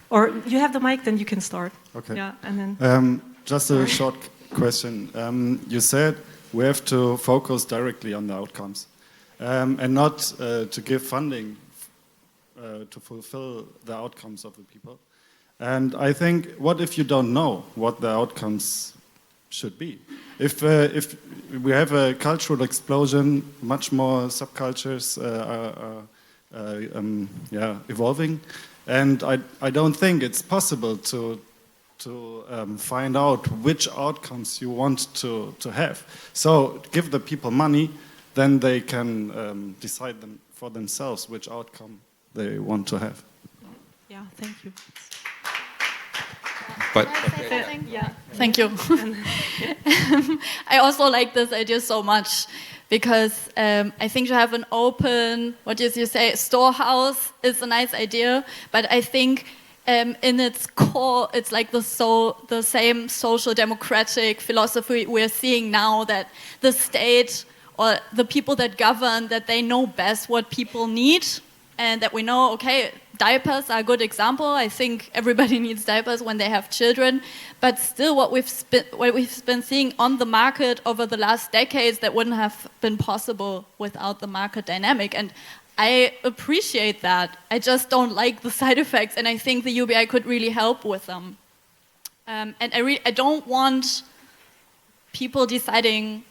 Or you have the mic, then you can start. Okay. Yeah, and then. Just a short question. You said we have to focus directly on the outcomes and not to give funding to fulfill the outcomes of the people. And I think, what if you don't know what the outcomes should be? If we have a cultural explosion, much more subcultures are evolving, and I don't think it's possible to find out which outcomes you want to have. So give the people money, then they can decide for themselves which outcome they want to have. Yeah, thank you. But yeah, thank you. I also like this idea so much because I think to have an open, what did you say, storehouse is a nice idea, but I think in its core, it's like the same social democratic philosophy we're seeing now, that the state or the people that govern, that they know best what people need, and that we know, okay, diapers are a good example. I think everybody needs diapers when they have children, but still what we've been seeing on the market over the last decades, that wouldn't have been possible without the market dynamic. And I appreciate that. I just don't like the side effects, and I think the UBI could really help with them. And I don't want people deciding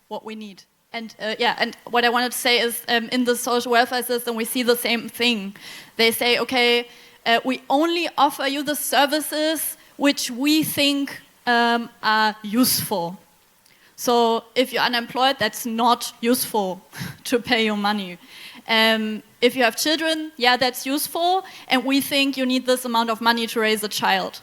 what we need. And and what I wanted to say is, in the social welfare system, we see the same thing. They say, okay, we only offer you the services which we think are useful. So if you're unemployed, that's not useful to pay your money. If you have children, yeah, that's useful, and we think you need this amount of money to raise a child.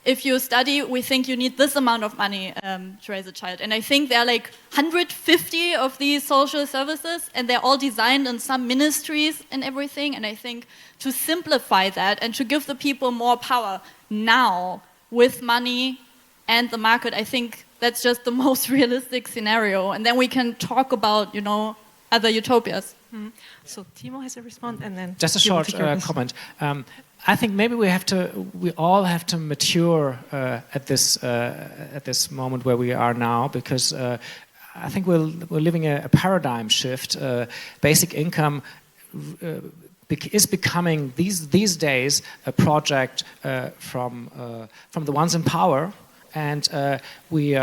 If you study, we think you need this amount of money to raise a child. And I think there are like 150 of these social services, and they're all designed in some ministries and everything. And I think to simplify that and to give the people more power now with money and the market, I think that's just the most realistic scenario. And then we can talk about, other utopias. Mm-hmm. So Timo has a response, and then just a short comment. I think maybe we all have to mature at this moment where we are now, because I think we're living a paradigm shift. Basic income is becoming these days a project from the ones in power, and we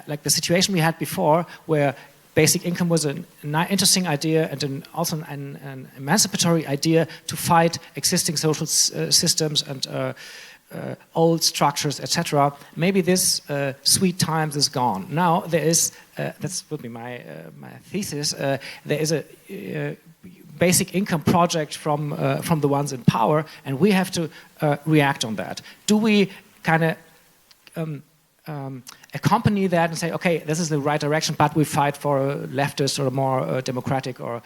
like the situation we had before, where basic income was an interesting idea and also an emancipatory idea to fight existing social systems and old structures, etc. Maybe this sweet times is gone. Now there is, that would be my thesis, there is a basic income project from the ones in power, and we have to react on that. Do we kind of accompany that and say, okay, this is the right direction, but we fight for a leftist or a more democratic or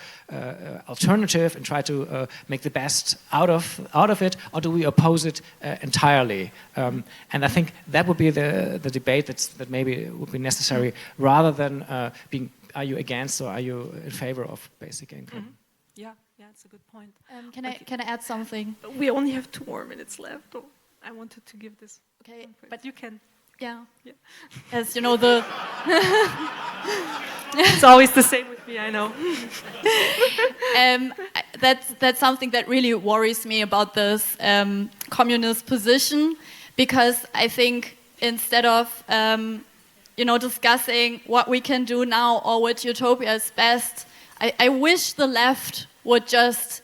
alternative and try to make the best out of it, or do we oppose it entirely? And I think that would be the debate that maybe would be necessary, rather than being, are you against or are you in favor of basic income? Mm-hmm. Yeah, it's a good point. Can I add something? We only have 2 more minutes left. Oh, I wanted to give this. Okay, but you can. Yeah. As you know, it's always the same with me, I know. That's something that really worries me about this communist position, because I think instead of discussing what we can do now or which utopia is best, I wish the left would just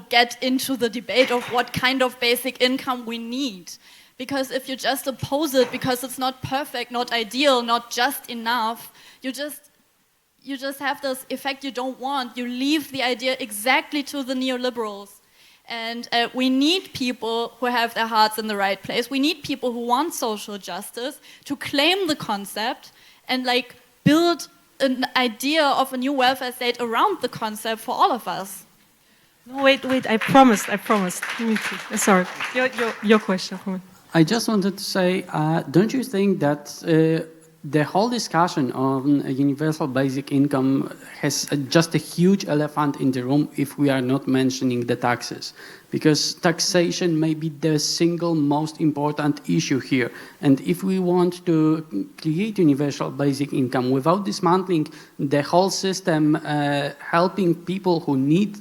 get into the debate of what kind of basic income we need. Because if you just oppose it because it's not perfect, not ideal, not just enough, you just have this effect you don't want. You leave the idea exactly to the neoliberals. And we need people who have their hearts in the right place. We need people who want social justice to claim the concept and build an idea of a new welfare state around the concept for all of us. No, wait, I promised. Dmytri, sorry, your question. I just wanted to say, don't you think that the whole discussion on a universal basic income has just a huge elephant in the room if we are not mentioning the taxes? Because taxation may be the single most important issue here. And if we want to create universal basic income without dismantling the whole system, helping people who need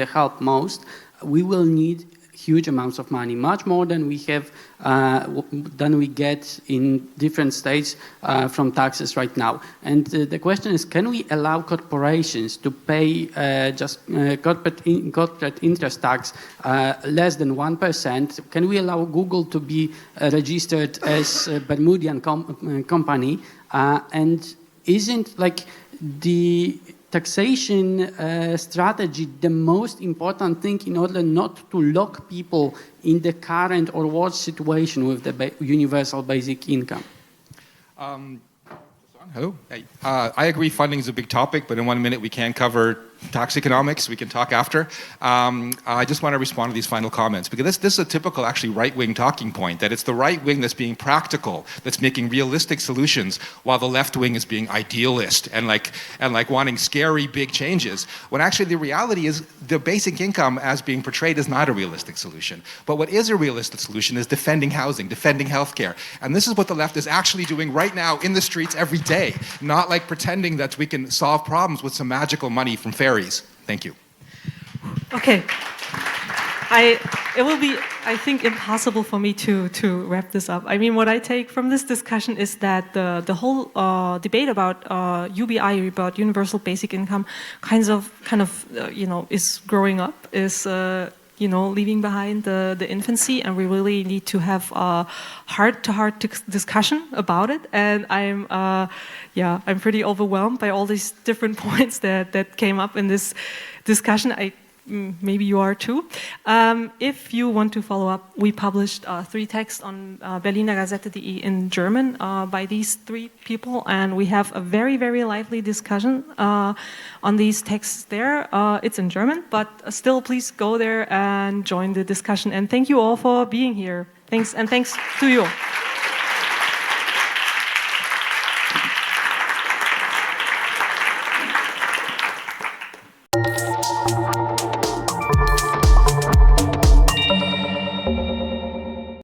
help most, we will need huge amounts of money, much more than we have, than we get in different states from taxes right now. And the question is, can we allow corporations to pay just corporate interest tax less than 1%? Can we allow Google to be registered as a Bermudian company? And isn't the taxation strategy the most important thing in order not to lock people in the current or worse situation with the universal basic income? Hello. Hey. I agree funding is a big topic, but in 1 minute we can't cover tax economics. We can talk after. I just want to respond to these final comments, because this is a typical, actually, right-wing talking point, that it's the right wing that's being practical, that's making realistic solutions, while the left wing is being idealist and wanting scary big changes, when actually the reality is the basic income as being portrayed is not a realistic solution. But what is a realistic solution is defending housing, defending healthcare. And this is what the left is actually doing right now in the streets every day, not pretending that we can solve problems with some magical money from fairies. Thank you. Okay. It will be, I think, impossible for me to wrap this up. I mean, what I take from this discussion is that the whole debate about UBI, about universal basic income, kind of is growing up, is leaving behind the infancy, and we really need to have a heart-to-heart discussion about it. And I'm pretty overwhelmed by all these different points that came up in this discussion. Maybe you are too. If you want to follow up, we published 3 texts on Berliner Gazette.de in German by these 3 people, and we have a very, very lively discussion on these texts there. It's in German, but still, please go there and join the discussion. And thank you all for being here. Thanks, and thanks to you.